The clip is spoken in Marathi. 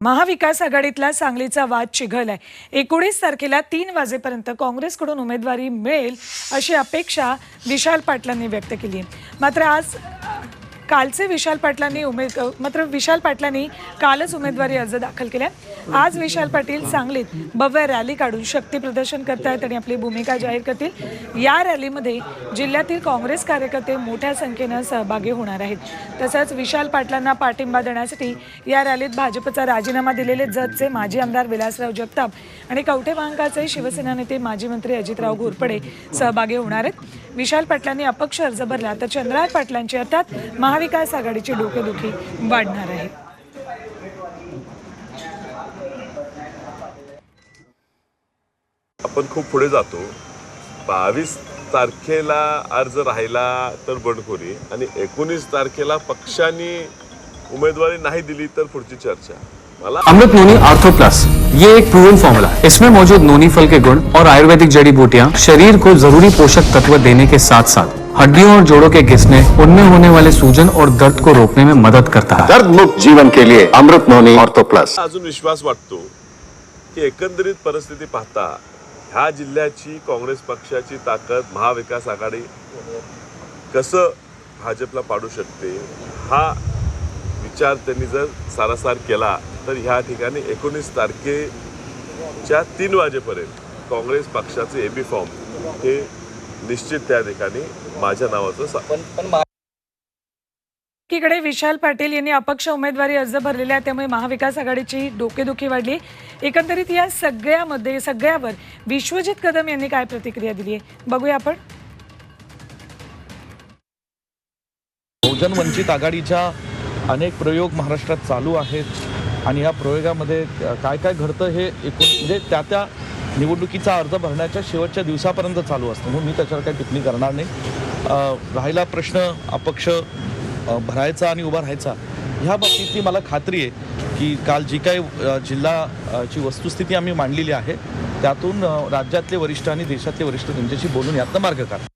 महाविकास आघाडीतला सांगलीचा वाद चिघळलाय। 19 तारखेला 3 वाजेपर्यंत काँग्रेसकडून उमेदवारी मिळेल अशी अपेक्षा विशाल पाटलांनी व्यक्त केली। मात्र विशाल पाटलांनी कालच उमेदवारी अर्ज दाखल केला। आज विशाल पाटील सांगलीत भव्य रॅली काढून शक्ती प्रदर्शन करतायत आणि आपली भूमिका जाहीर करतील। या रॅलीमध्ये जिल्ह्यातील काँग्रेस कार्यकर्ते मोठ्या संख्येने सहभागी होणार आहेत। तसंच विशाल पाटलांना पाठिंबा देण्यासाठी या रॅलीत भाजपचा राजीनामा दिलेले जतचे माजी आमदार विलासराव जगताप आणि कवठे महांकाळचे शिवसेना नेते माजी मंत्री अजितराव घोरपडे सहभागी होणार आहेत। विशाल पाटलांनी अपक्ष अर्ज भरला तर चंद्रहार पाटलांची अर्थात महाविकास आघाडीची डोकेदुखी वाढणार आहे। आपण खूप पुढे जातो। 22 तारखेला अर्ज राहिला तर बंडखोरी आणि 19 तारखेला पक्षांनी उम्मीदवारी नहीं दिली तर पुढची चर्चा। अमृत नोनी आर्थो प्लस, ये एक प्रूवन फॉर्मूला। इसमें मौजूद नोनी फल के गुण और आयुर्वेदिक जड़ी बूटियां शरीर को जरूरी पोषक तत्व देने के साथ साथ हड्डियों और जोड़ों के घिसने, उनमें होने वाले सूजन और दर्द को रोकने में मदद करता है। दर्द मुक्त जीवन के लिए अमृत नोनी आर्थो प्लस। अजून विश्वास वाटतो की एकंदरीत परिस्थिती पाहता ह्या जिल्ह्याची काँग्रेस पक्षाची ताकद महाविकास आघाडी कसं भाजपला पाडू शकते हा विचार त्यांनी जर सारासार केला तर ह्या ठिकाणी 19 तारखेच्या 3 वाजेपर्यंत काँग्रेस पक्षाचे एबी फॉर्म हे निश्चित त्या ठिकाणी माझ्या नावाचं। एकीकडे विशाल पाटील यांनी अपक्ष उमेदवारी अर्ज भरलेला आहे, त्यामुळे महाविकास आघाडीची डोकेदुखी वाढली। एकंदरीत या सगळ्यावर विश्वजित कदम यांनी काय प्रतिक्रिया दिली आहे बघूया आपण। बहुजन वंचित आघाडीच्या अनेक प्रयोग महाराष्ट्रात चालू आहेत आणि या प्रयोगामध्ये काय काय घडतं हे म्हणजे त्या निवडणुकीचा अर्ज भरण्याच्या शेवटच्या दिवसापर्यंत चालू असतं, म्हणून मी त्याच्यावर काही टिप्पणी करणार नाही। राहिला प्रश्न अपक्ष भरायचा आणि उभा राहायचा, ह्या बाबतीतली मला खात्री आहे की काल जी काही जिल्हाची वस्तुस्थिती आम्ही मांडलेली आहे त्यातून राज्यातले वरिष्ठ आणि देशातले वरिष्ठ त्यांच्याशी बोलून यातनं मार्ग काढतात।